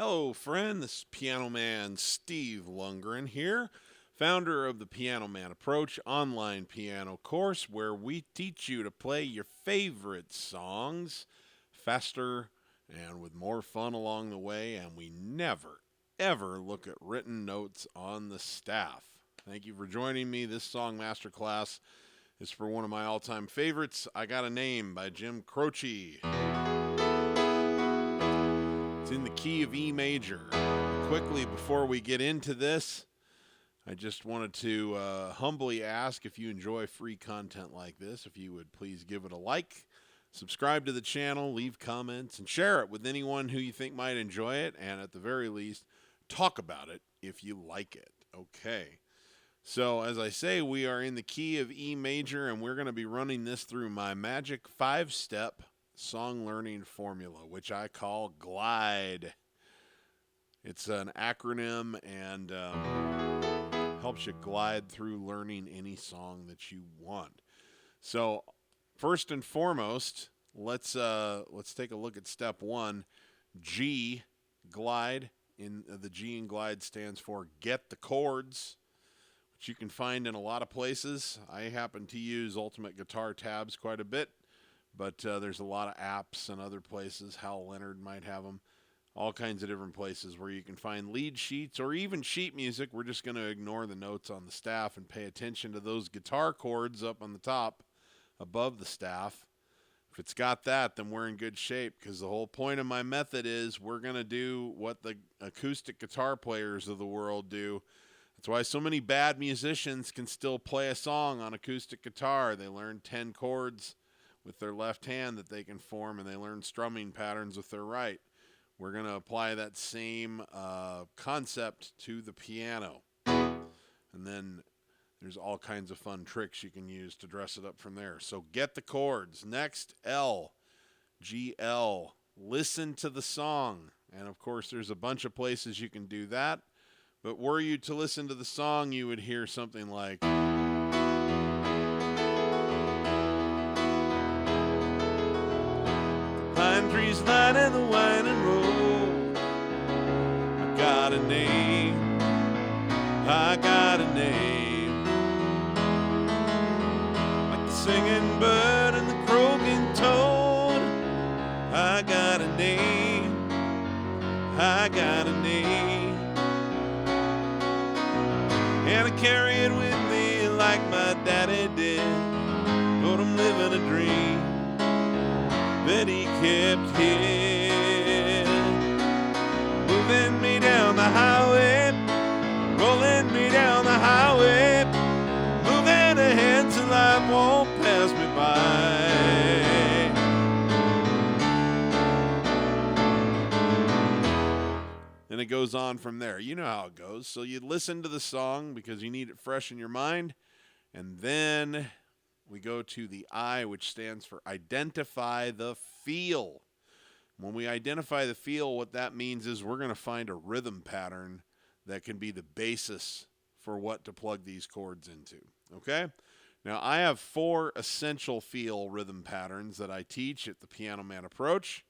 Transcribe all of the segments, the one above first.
Hello, friend. This is Piano Man Steve Lungrin here, founder of the Piano Man Approach online piano course, where we teach you to play your favorite songs faster and with more fun along the way. And we never, ever look at written notes on the staff. Thank you for joining me. This song masterclass is for one of my all-time favorites, I Got a Name by Jim Croce. It's in the key of E major. Quickly, before we get into this, I just wanted to humbly ask if you enjoy free content like this, if you would please give it a like, subscribe to the channel, leave comments, and share it with anyone who you think might enjoy it, and at the very least, talk about it if you like it. Okay. So, as I say, we are in the key of E major, and we're going to be running this through my magic 5-step song learning formula, which I call GLIDE. It's an acronym and helps you glide through learning any song that you want. So, first and foremost, let's take a look at step 1. G, GLIDE. In the G in GLIDE stands for Get the Chords, which you can find in a lot of places. I happen to use Ultimate Guitar tabs quite a bit, but there's a lot of apps and other places. Hal Leonard might have them. All kinds of different places where you can find lead sheets or even sheet music. We're just going to ignore the notes on the staff and pay attention to those guitar chords up on the top above the staff. If it's got that, then we're in good shape, because the whole point of my method is we're going to do what the acoustic guitar players of the world do. That's why so many bad musicians can still play a song on acoustic guitar. They learn 10 chords with their left hand that they can form, and they learn strumming patterns with their right. We're going to apply that same concept to the piano. And then there's all kinds of fun tricks you can use to dress it up from there. So get the chords. Next, L, G-L. Listen to the song. And, of course, there's a bunch of places you can do that. But were you to listen to the song, you would hear something like... Pine trees lining the winding road. I got a name. I got a name. Like the singing bird and the croaking toad. I got a name. I got a name. And I carry it with me like my daddy did. But I'm living a dream that he kept here, moving me down the highway, rolling me down the highway, moving ahead till life won't pass me by. And it goes on from there. You know how it goes. So you listen to the song because you need it fresh in your mind, and then we go to the I, which stands for identify the feel. When we identify the feel, what that means is we're going to find a rhythm pattern that can be the basis for what to plug these chords into. Okay? Now, I have 4 essential feel rhythm patterns that I teach at the Piano Man Approach.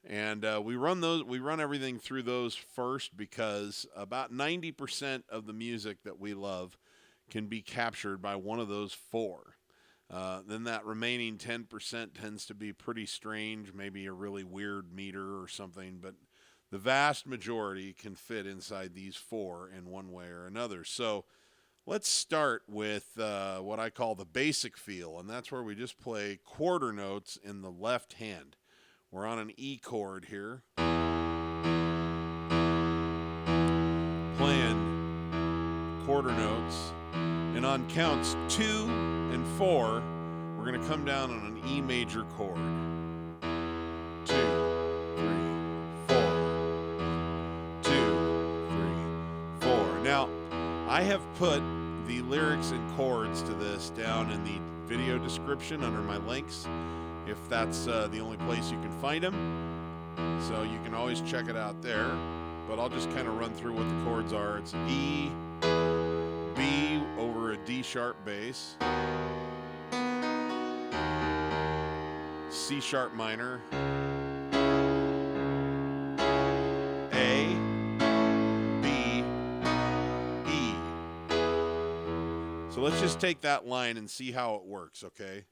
And we run everything through those first, because about 90% of the music that we love can be captured by one of those 4. Then that remaining 10% tends to be pretty strange, maybe a really weird meter or something, but the vast majority can fit inside these 4 in one way or another. So let's start with what I call the basic feel, and that's where we just play quarter notes in the left hand. We're on an E chord here, playing quarter notes. And on counts 2 and 4, we're going to come down on an E major chord. 2, 3, 4. 2, 3, 4. Now, I have put the lyrics and chords to this down in the video description under my links, if that's the only place you can find them. So you can always check it out there. But I'll just kind of run through what the chords are. It's E, B over a D sharp bass, C sharp minor, A, So let's just take that line and see how it works, okay?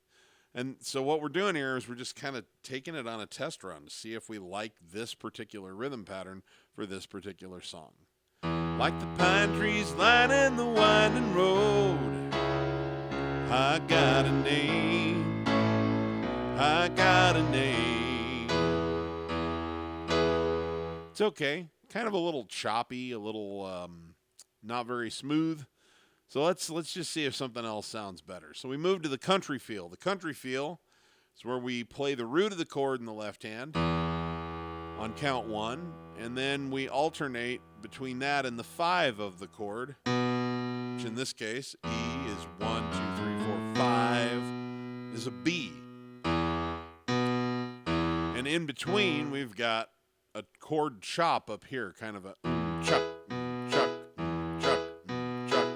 And so what we're doing here is we're just kind of taking it on a test run to see if we like this particular rhythm pattern for this particular song. Like the pine trees lining the winding road, I got a name, I got a name. It's okay, kind of a little choppy, a little not very smooth. So let's just see if something else sounds better. So we move to the country feel. The country feel is where we play the root of the chord in the left hand on count 1, and then we alternate between that and the 5 of the chord, which in this case, E is 1, 2, 3, 4, 5 is a B. And in between, we've got a chord chop up here, kind of a chuck, chuck, chuck, chuck.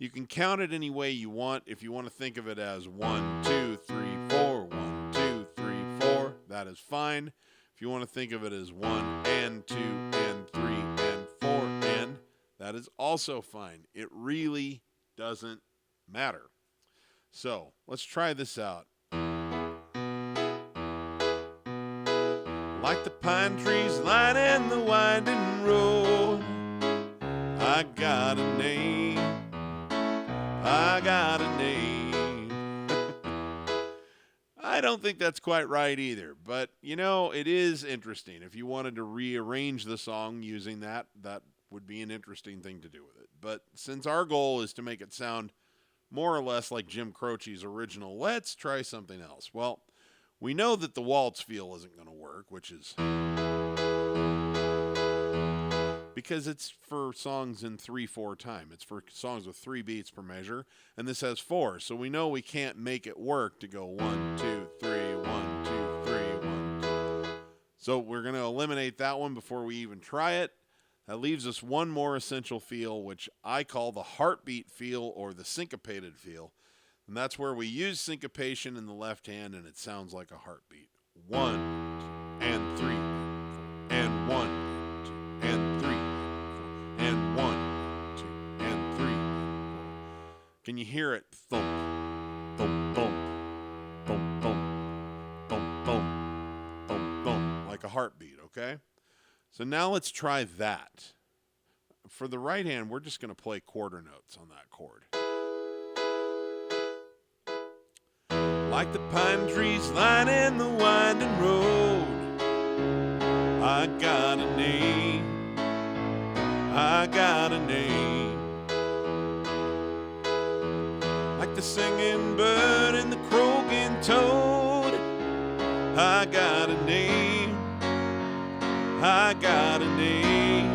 You can count it any way you want. If you want to think of it as 1, 2, 3, 4, 1, 2, 3, 4, that is fine. If you want to think of it as 1 and 2 and 3 and 4 and, that is also fine. It really doesn't matter. So let's try this out. Like the pine trees lining the winding road, I got a name, I got a name. I don't think that's quite right either, but you know, it is interesting. If you wanted to rearrange the song using that, that would be an interesting thing to do with it. But since our goal is to make it sound more or less like Jim Croce's original, let's try something else. Well, we know that the waltz feel isn't going to work, which is because it's for songs in 3/4 time. It's for songs with 3 beats per measure, and this has 4. So we know we can't make it work to go 1, 2, 3, 1, 2, 3, 1, 2. So we're going to eliminate that one before we even try it. That leaves us one more essential feel, which I call the heartbeat feel or the syncopated feel. And that's where we use syncopation in the left hand, and it sounds like a heartbeat. 1, 2, and 3, and 1, 2, and 3, and 1, 2, and 3. Can you hear it? Thump, thump, thump, thump, thump, thump, thump, thump, thump, like a heartbeat, okay? So now let's try that. For the right hand, we're just going to play quarter notes on that chord. Like the pine trees lining the winding road, I got a name, I got a name. Like the singing bird and the croaking toad, I got a name, I got a name.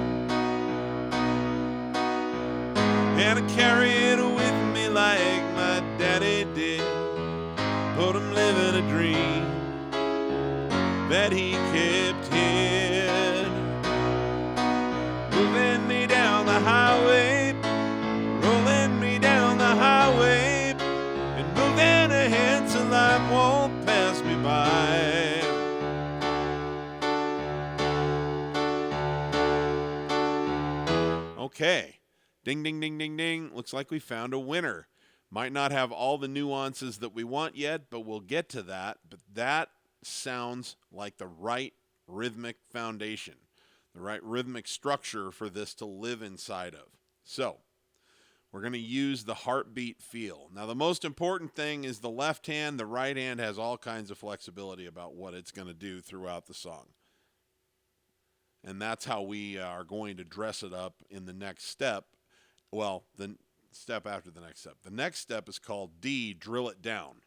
And I carry it with me like my daddy did. But I'm living a dream that he kept hid. Moving me down the highway, rolling me down the highway, and moving ahead so life won't pass me by. Okay, ding, ding, ding, ding, ding. Looks like we found a winner. Might not have all the nuances that we want yet, but we'll get to that. But that sounds like the right rhythmic foundation, the right rhythmic structure for this to live inside of. So we're going to use the heartbeat feel. Now, the most important thing is the left hand. The right hand has all kinds of flexibility about what it's going to do throughout the song. And that's how we are going to dress it up in the next step. Well, the step after the next step. The next step is called D, drill it down.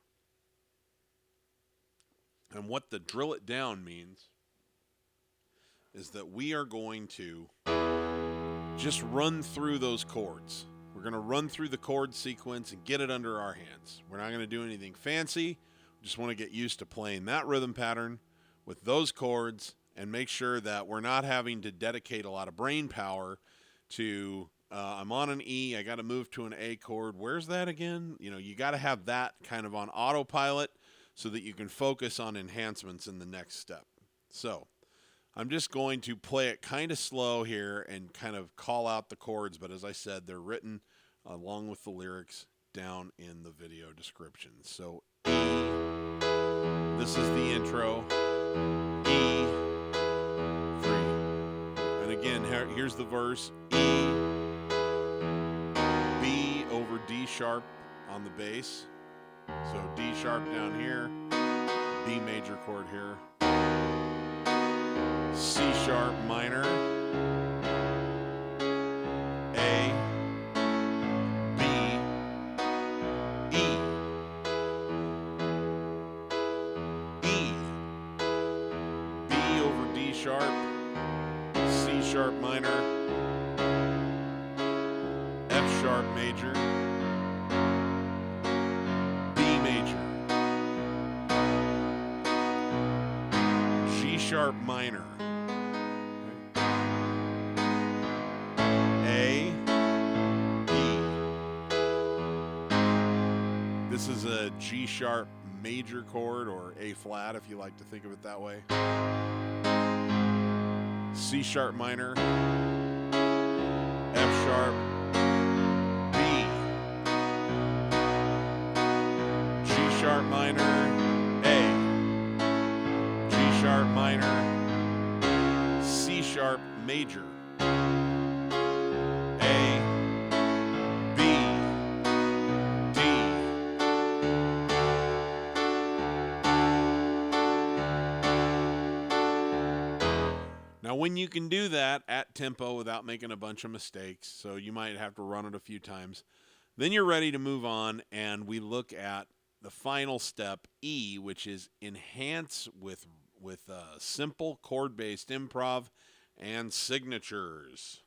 And what the drill it down means is that we are going to just run through those chords. We're going to run through the chord sequence and get it under our hands. We're not going to do anything fancy. We just want to get used to playing that rhythm pattern with those chords and make sure that we're not having to dedicate a lot of brain power to I'm on an E, I got to move to an A chord. Where's that again? You know, you got to have that kind of on autopilot so that you can focus on enhancements in the next step. So I'm just going to play it kind of slow here and kind of call out the chords, but as I said, they're written along with the lyrics down in the video description. So E, this is the intro, E, 3. And again, here's the verse, E, B over D sharp on the bass. So D sharp down here, B major chord here, C sharp minor, A, B, E, E, B over D sharp, C sharp minor, F sharp major, B major, G sharp minor, A, E. This is a G sharp major chord, or A flat if you like to think of it that way. C sharp minor, F sharp, B, G sharp minor, A, G sharp minor, C sharp major, A, B, D. Now, when you can do that at tempo without making a bunch of mistakes, so you might have to run it a few times, then you're ready to move on, and we look at the final step, E, which is enhance with simple chord-based improv and signatures.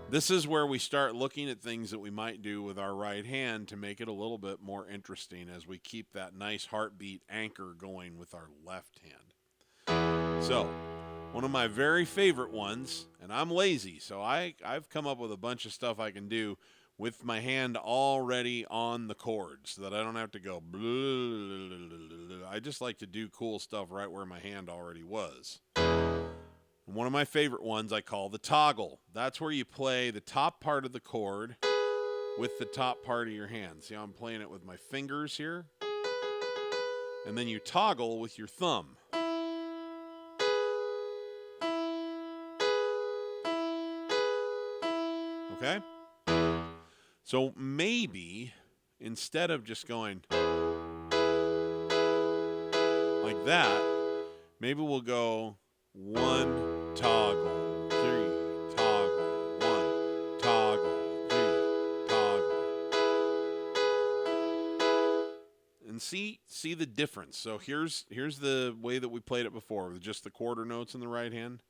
This is where we start looking at things that we might do with our right hand to make it a little bit more interesting as we keep that nice heartbeat anchor going with our left hand. So, one of my very favorite ones, and I'm lazy, so I've come up with a bunch of stuff I can do with my hand already on the chord so that I don't have to go blah, blah, blah, blah. I just like to do cool stuff right where my hand already was. One of my favorite ones I call the toggle. That's where you play the top part of the chord with the top part of your hand. See how I'm playing it with my fingers here? And then you toggle with your thumb. Okay? So maybe instead of just going like that, maybe we'll go 1, toggle, 3, toggle, 1, toggle, 3, toggle. And see the difference. So here's the way that we played it before, with just the quarter notes in the right hand.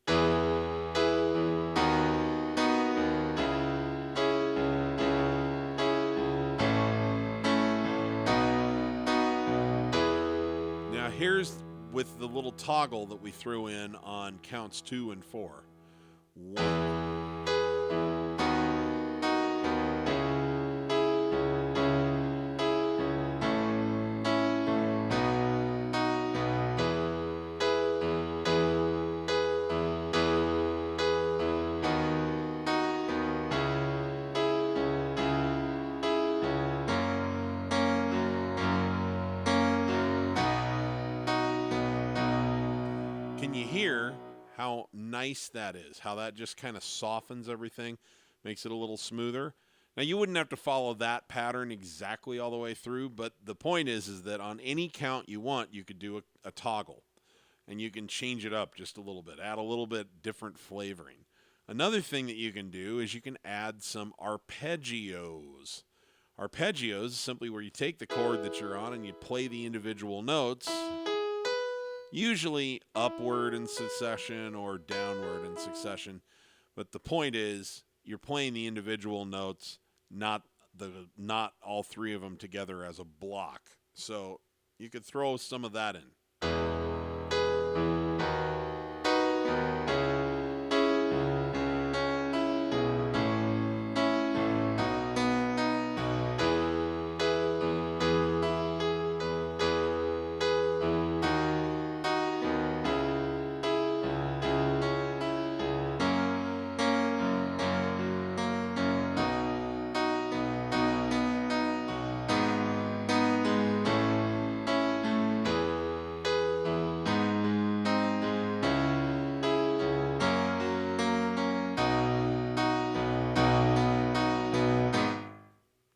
Now here's with the little toggle that we threw in on counts 2 and 4. 1. Can you hear how nice that is? How that just kind of softens everything, makes it a little smoother. Now, you wouldn't have to follow that pattern exactly all the way through, but the point is that on any count you want, you could do a toggle, and you can change it up just a little bit, add a little bit different flavoring. Another thing that you can do is you can add some arpeggios. Arpeggios is simply where you take the chord that you're on and you play the individual notes, usually upward in succession or downward in succession. But the point is you're playing the individual notes, not all three of them together as a block. So you could throw some of that in.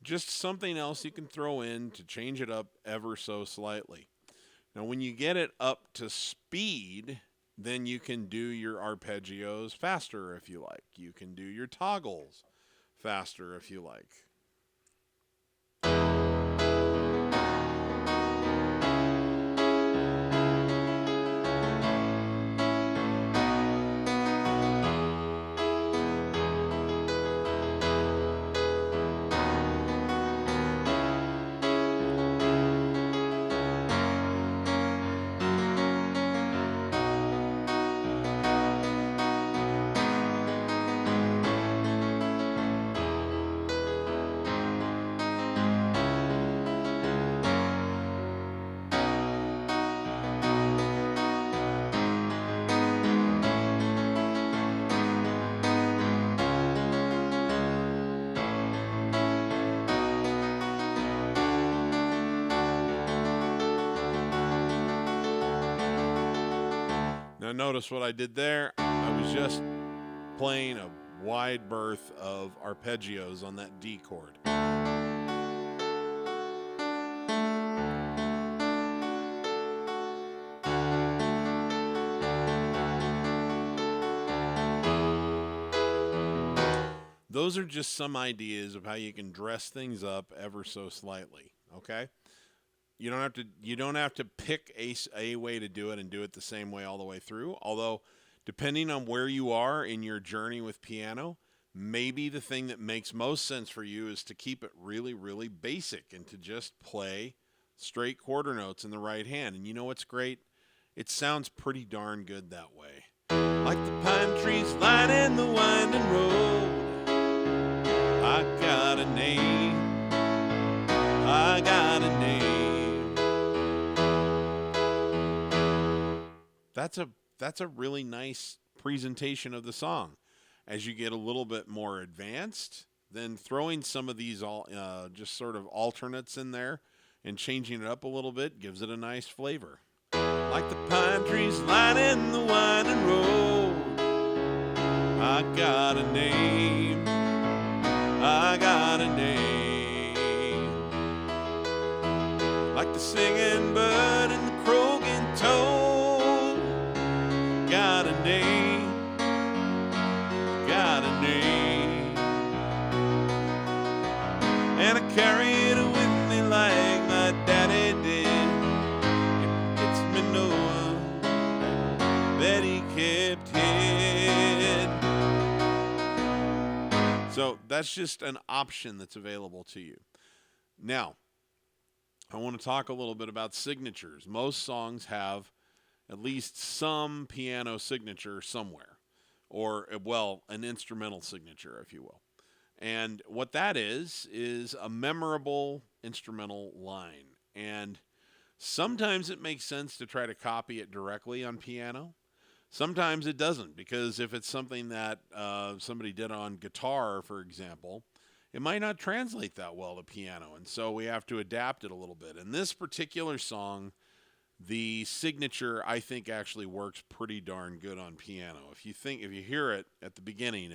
just something else you can throw in to change it up ever so slightly. Now, when you get it up to speed, then you can do your arpeggios faster if you like. You can do your toggles faster if you like. Now notice what I did there. I was just playing a wide berth of arpeggios on that D chord. Those are just some ideas of how you can dress things up ever so slightly, okay? You don't have to pick a way to do it and do it the same way all the way through. Although, depending on where you are in your journey with piano, maybe the thing that makes most sense for you is to keep it really, really basic and to just play straight quarter notes in the right hand. And you know what's great? It sounds pretty darn good that way. Like the pine trees lining the winding road, I got a name, I got a name. That's a really nice presentation of the song. As you get a little bit more advanced, then throwing some of these just sort of alternates in there and changing it up a little bit gives it a nice flavor. Like the pine trees lining the winding road, I got a name, I got a name. Like the singing bird and the croaking toad, got a name, got a name. And I carry it with me like my daddy did. It gets me knowing that he kept it. So that's just an option that's available to you. Now, I want to talk a little bit about signatures. Most songs have at least some piano signature somewhere, or, well, an instrumental signature, if you will. And what that is a memorable instrumental line. And sometimes it makes sense to try to copy it directly on piano. Sometimes it doesn't, because if it's something that somebody did on guitar, for example, it might not translate that well to piano. And so we have to adapt it a little bit. In this particular song, the signature, I think, actually works pretty darn good on piano. If you hear it at the beginning,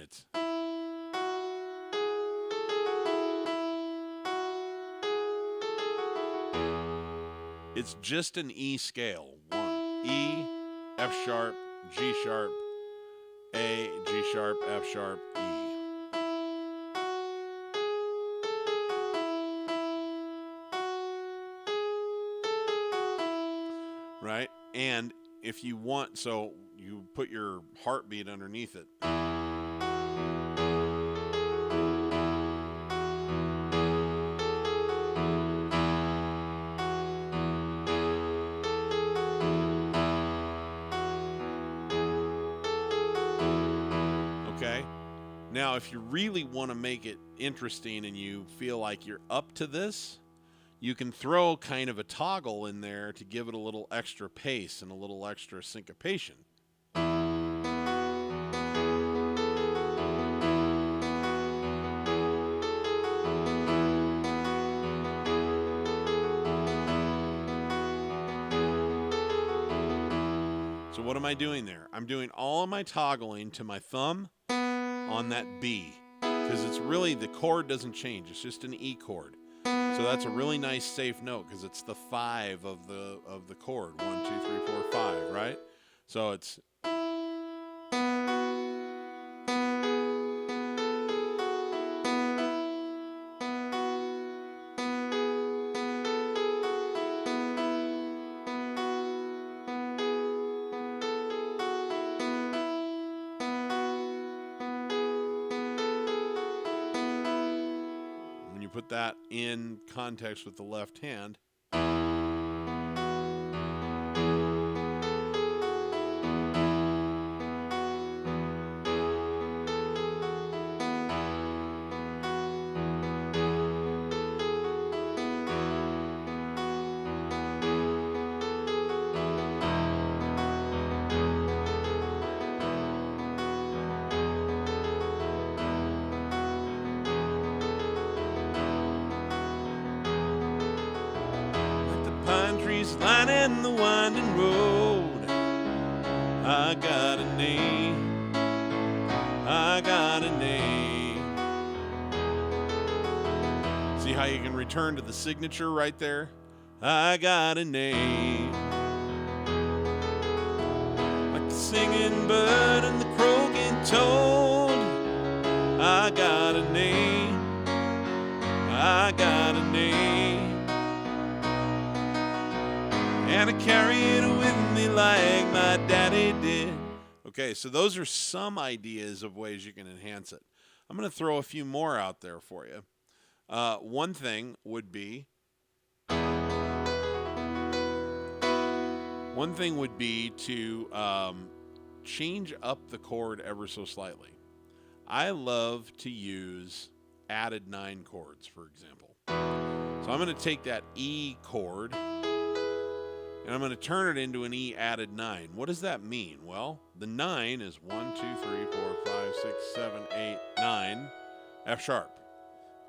it's just an E scale. 1, E, F sharp, G sharp, A, G sharp, F sharp, E. Right? And if you want, so you put your heartbeat underneath it. Okay? Now, if you really want to make it interesting and you feel like you're up to this, you can throw kind of a toggle in there to give it a little extra pace and a little extra syncopation. So what am I doing there? I'm doing all of my toggling to my thumb on that B. because it's really, the chord doesn't change. It's just an E chord. So that's a really nice safe note because it's the 5 of the chord. 1, 2, 3, 4, 5, right? So it's when you put that in context with the left hand. Lining the winding road, I got a name, I got a name. See how you can return to the signature right there? I got a name. Like the singing bird and the croaking toad, I got a name, I got a name. And I carry it with me like my daddy did. Okay, so those are some ideas of ways you can enhance it. I'm going to throw a few more out there for you. One thing would be to change up the chord ever so slightly. I love to use added 9 chords, for example. So I'm going to take that E chord and I'm going to turn it into an E added 9. What does that mean? Well, the 9 is 1, 2, 3, 4, 5, 6, 7, 8, 9, F sharp.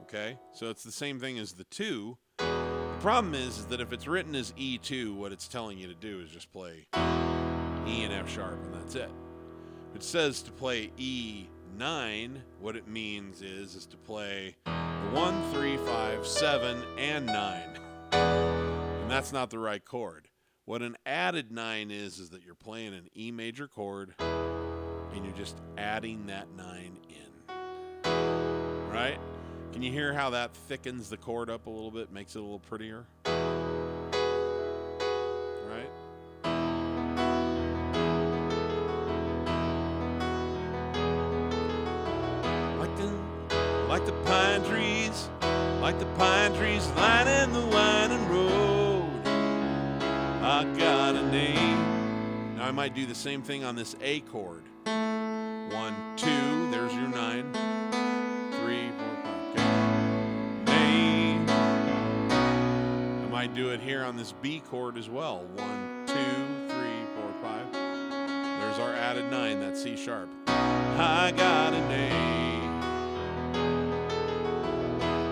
Okay? So it's the same thing as the 2. The problem is that if it's written as E2, what it's telling you to do is just play E and F sharp, and that's it. If it says to play E9, what it means is to play 1, 3, 5, 7, and 9. And that's not the right chord. What an added 9 is that you're playing an E major chord and you're just adding that 9 in. Right? Can you hear how that thickens the chord up a little bit, makes it a little prettier? Right? Like the pine trees lining the winding road. I got a name. Now I might do the same thing on this A chord. 1, 2, there's your 9. 3, 4, 5. Okay. Name. I might do it here on this B chord as well. 1, 2, 3, 4, 5. There's our added 9, that's C sharp. I got a name.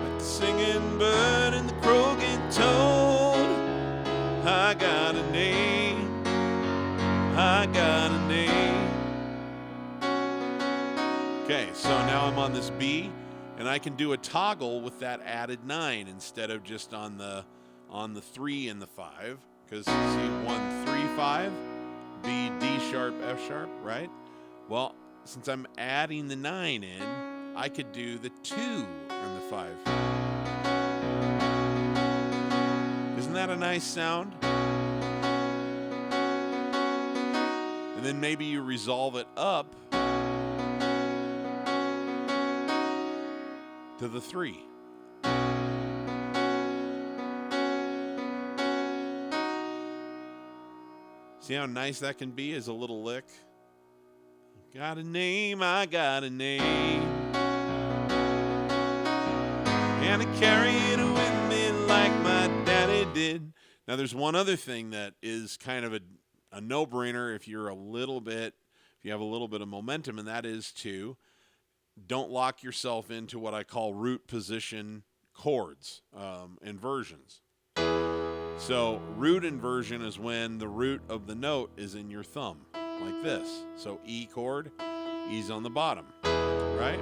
Like the singing bird and the croaking toad. I got a name, I got a name. Okay, so now I'm on this B, and I can do a toggle with that added 9 instead of just on the 3 and the 5. Because you see 1, 3, 5, B, D sharp, F sharp, right? Well, since I'm adding the 9 in, I could do the 2 and the 5. Isn't that a nice sound? And then maybe you resolve it up to the 3. See how nice that can be as a little lick? Got a name, I got a name. And I carry it with me like my daddy did. Now there's one other thing that is kind of a no-brainer if you have a little bit of momentum, and that is to don't lock yourself into what I call root position chords, inversions. So root inversion is when the root of the note is in your thumb, like this. So E chord, E's on the bottom, right?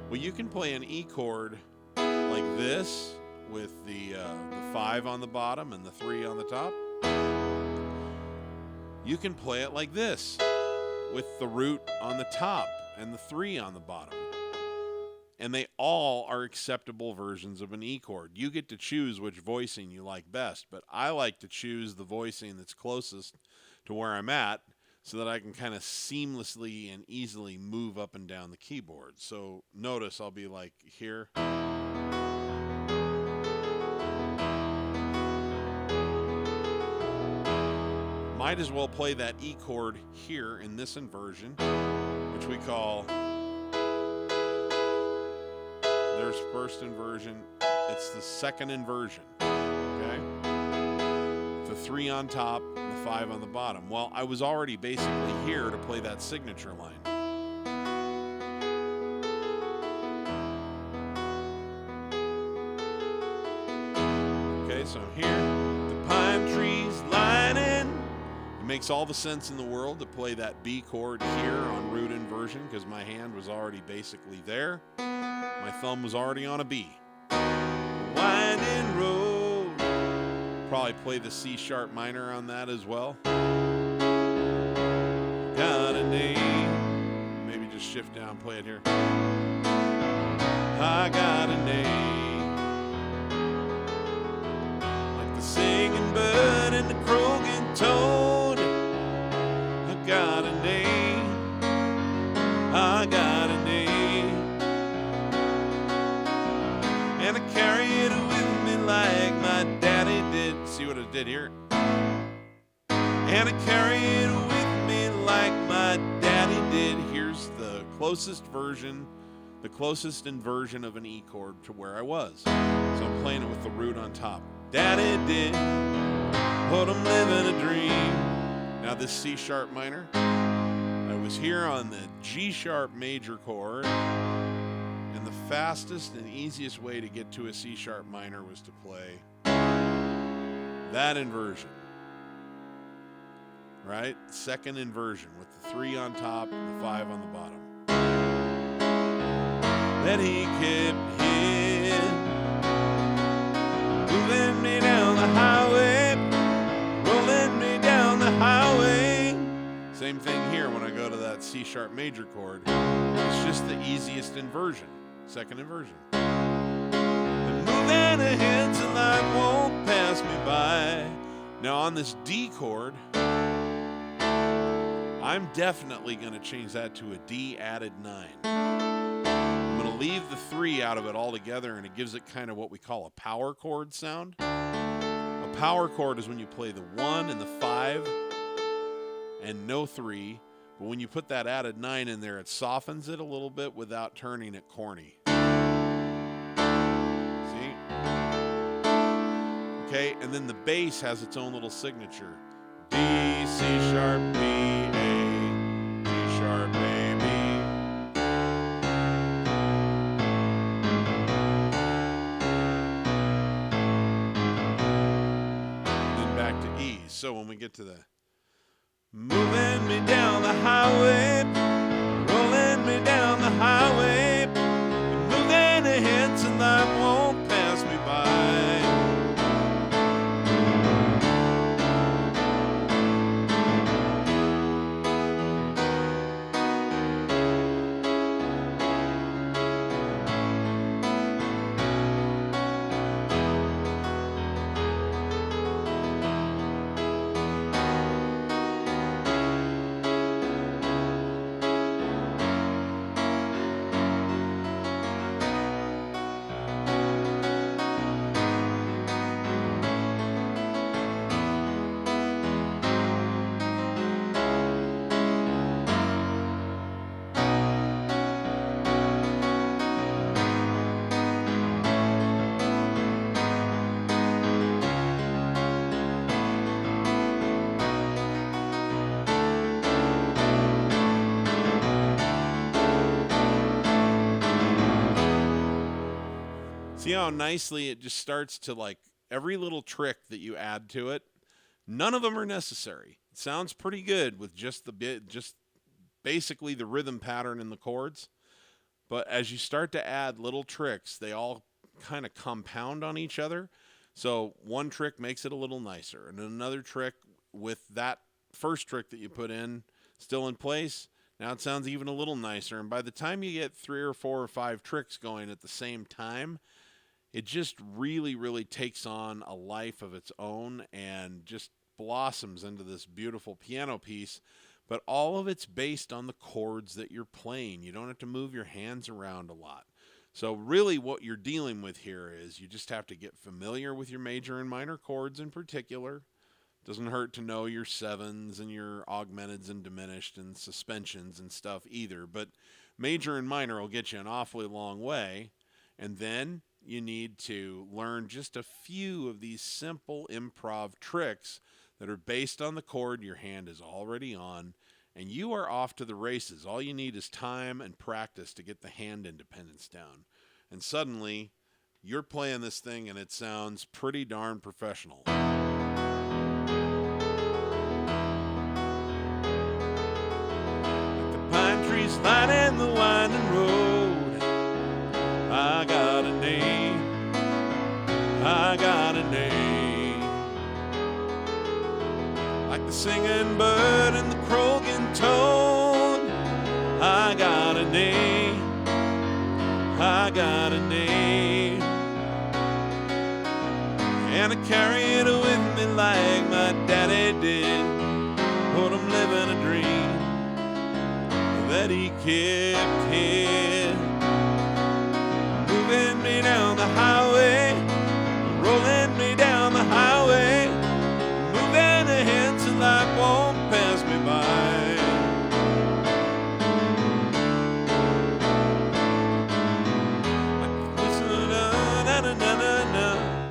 Well, you can play an E chord like this with the 5 on the bottom and the 3 on the top. You can play it like this with the root on the top and the 3 on the bottom. And they all are acceptable versions of an E chord. You get to choose which voicing you like best, but I like to choose the voicing that's closest to where I'm at so that I can kind of seamlessly and easily move up and down the keyboard. So notice I'll be like here. Might as well play that E chord here in this inversion, which we call, there's first inversion, it's the second inversion, okay? The 3 on top, the 5 on the bottom. Well, I was already basically here to play that signature line. Okay, so I'm here, the pine trees lining. It makes all the sense in the world to play that B chord here on root inversion because my hand was already basically there. My thumb was already on a B. Winding road. Probably play the C sharp minor on that as well. Got a name. Maybe just shift down, play it here. I got a name. Like the singing bird and the croaking toad. I got a name. I got a name. And I carry it with me like my daddy did. See what I did here? And I carry it with me like my daddy did. Here's the closest version, the closest inversion of an E chord to where I was. So I'm playing it with the root on top. Daddy did, but I'm living a dream. Now this C sharp minor, I was here on the G sharp major chord. And the fastest and easiest way to get to a C sharp minor was to play that inversion, right? Second inversion with the 3 on top and the 5 on the bottom. Then he kept here, moving me down the highway, rolling me down the highway. Same thing here when I go to that C sharp major chord. It's just the easiest inversion. Second inversion. And moving ahead till light won't pass me by. Now on this D chord, I'm definitely going to change that to a D added 9. I'm going to leave the 3 out of it altogether, and it gives it kind of what we call a power chord sound. A power chord is when you play the 1 and the 5 and no 3. But when you put that added 9 in there, it softens it a little bit without turning it corny. See? Okay, and then the bass has its own little signature. D, C sharp, B, A, G sharp, A, B. And then back to E. So when we get to the moving me down the highway, rolling me down the highway, moving ahead till life won't pass me by. See how nicely it just starts to, like, every little trick that you add to it, none of them are necessary. It sounds pretty good with just basically the rhythm pattern in the chords. But as you start to add little tricks, they all kind of compound on each other. So one trick makes it a little nicer, and another trick with that first trick that you put in still in place, now it sounds even a little nicer. And by the time you get 3 or 4 or 5 tricks going at the same time, it just really, really takes on a life of its own and just blossoms into this beautiful piano piece. But all of it's based on the chords that you're playing. You don't have to move your hands around a lot. So really what you're dealing with here is you just have to get familiar with your major and minor chords in particular. Doesn't hurt to know your sevens and your augmenteds and diminished and suspensions and stuff either. But major and minor will get you an awfully long way. And then you need to learn just a few of these simple improv tricks that are based on the chord your hand is already on, and you are off to the races. All you need is time and practice to get the hand independence down. And suddenly, you're playing this thing and it sounds pretty darn professional. Like the pine trees lining the winding road, I got a name, I got a name. Like the singing bird and the croaking toad, I got a name, I got a name. And I carry it with me like my daddy did, but I'm living a dream that he kept here. Moving me down the highway, rolling me down the highway, moving ahead till life won't pass me by.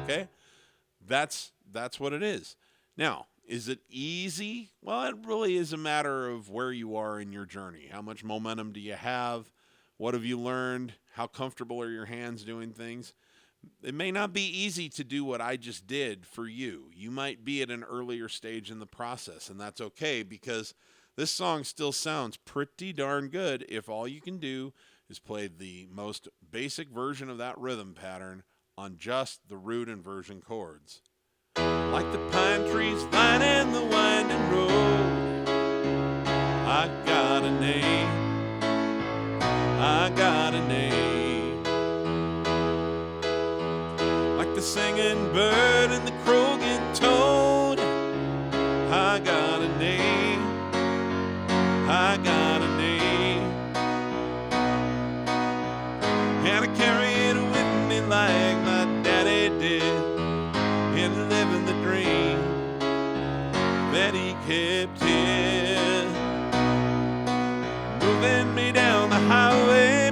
Okay, that's what it is. Now, is it easy? Well, it really is a matter of where you are in your journey. How much momentum do you have? What have you learned? How comfortable are your hands doing things? It may not be easy to do what I just did for you. You might be at an earlier stage in the process, and that's okay, because this song still sounds pretty darn good if all you can do is play the most basic version of that rhythm pattern on just the root inversion chords. Like the pine trees lining the winding road, I got a name, I got a name. Like the singing bird and the croaking toad, I got a name, I got a name. And I carry it with me like my daddy did, in living the dream that he kept here. Moving me down the highway,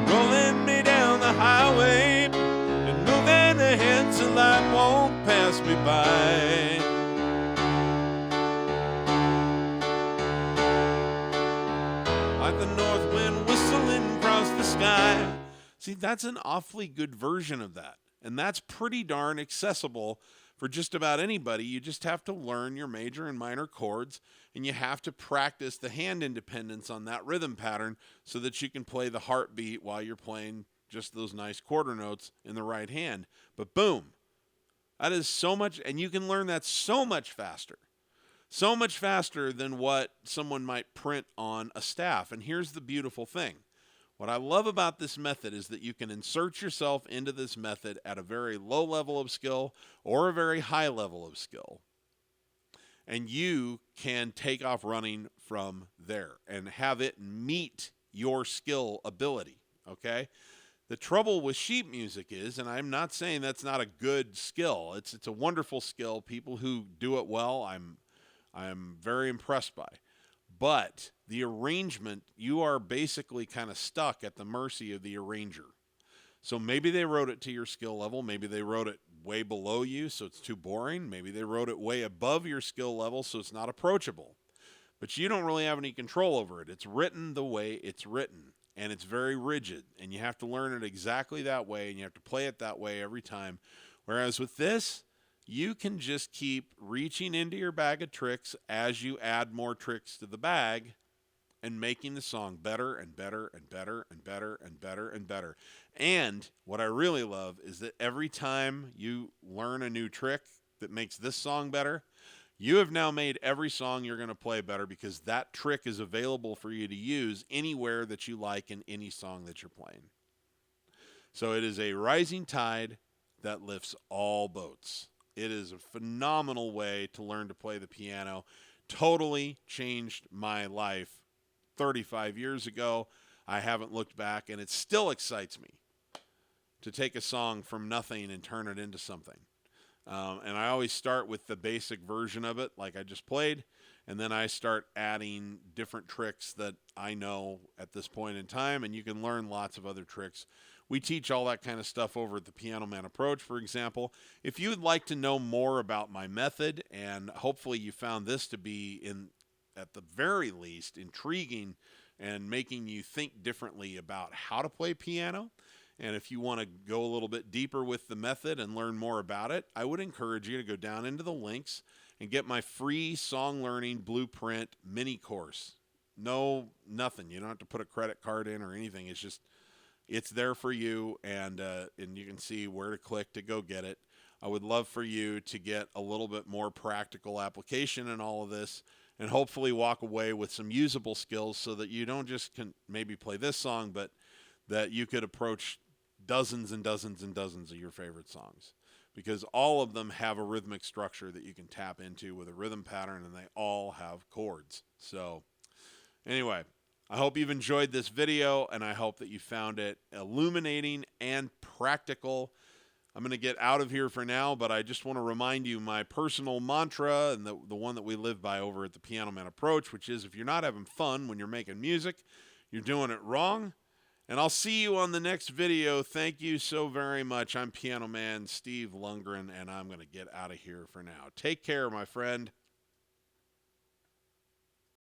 rolling me down the highway, and moving ahead so life won't pass me by. Like the north wind whistling across the sky. See, that's an awfully good version of that. And that's pretty darn accessible for just about anybody. You just have to learn your major and minor chords, and you have to practice the hand independence on that rhythm pattern so that you can play the heartbeat while you're playing just those nice quarter notes in the right hand. But boom, that is so much, and you can learn that so much faster than what someone might print on a staff. And here's the beautiful thing. What I love about this method is that you can insert yourself into this method at a very low level of skill or a very high level of skill. And you can take off running from there and have it meet your skill ability, okay? The trouble with sheet music is, and I'm not saying that's not a good skill. It's a wonderful skill. People who do it well, I'm very impressed by. But the arrangement, you are basically kind of stuck at the mercy of the arranger. So maybe they wrote it to your skill level. Maybe they wrote it way below you, so it's too boring. Maybe they wrote it way above your skill level, so it's not approachable. But you don't really have any control over it. It's written the way it's written, and it's very rigid. And you have to learn it exactly that way, and you have to play it that way every time. Whereas with this, you can just keep reaching into your bag of tricks as you add more tricks to the bag and making the song better and better and better and better and better and better. And what I really love is that every time you learn a new trick that makes this song better, you have now made every song you're going to play better because that trick is available for you to use anywhere that you like in any song that you're playing. So it is a rising tide that lifts all boats. It is a phenomenal way to learn to play the piano. Totally changed my life 35 years ago. I haven't looked back, and it still excites me to take a song from nothing and turn it into something. And I always start with the basic version of it, like I just played, and then I start adding different tricks that I know at this point in time, and you can learn lots of other tricks. We teach all that kind of stuff over at the Piano Man Approach, for example. If you would like to know more about my method, and hopefully you found this to be, at the very least, intriguing and making you think differently about how to play piano, and if you want to go a little bit deeper with the method and learn more about it, I would encourage you to go down into the links and get my free song learning blueprint mini course. No, nothing. You don't have to put a credit card in or anything. It's there for you, and you can see where to click to go get it. I would love for you to get a little bit more practical application in all of this and hopefully walk away with some usable skills so that you don't just maybe play this song, but that you could approach dozens and dozens and dozens of your favorite songs, because all of them have a rhythmic structure that you can tap into with a rhythm pattern, and they all have chords. So anyway, I hope you've enjoyed this video, and I hope that you found it illuminating and practical. I'm going to get out of here for now, but I just want to remind you my personal mantra, and the one that we live by over at the Piano Man Approach, which is if you're not having fun when you're making music, you're doing it wrong. And I'll see you on the next video. Thank you so very much. I'm Piano Man Steve Lungrin, and I'm going to get out of here for now. Take care, my friend.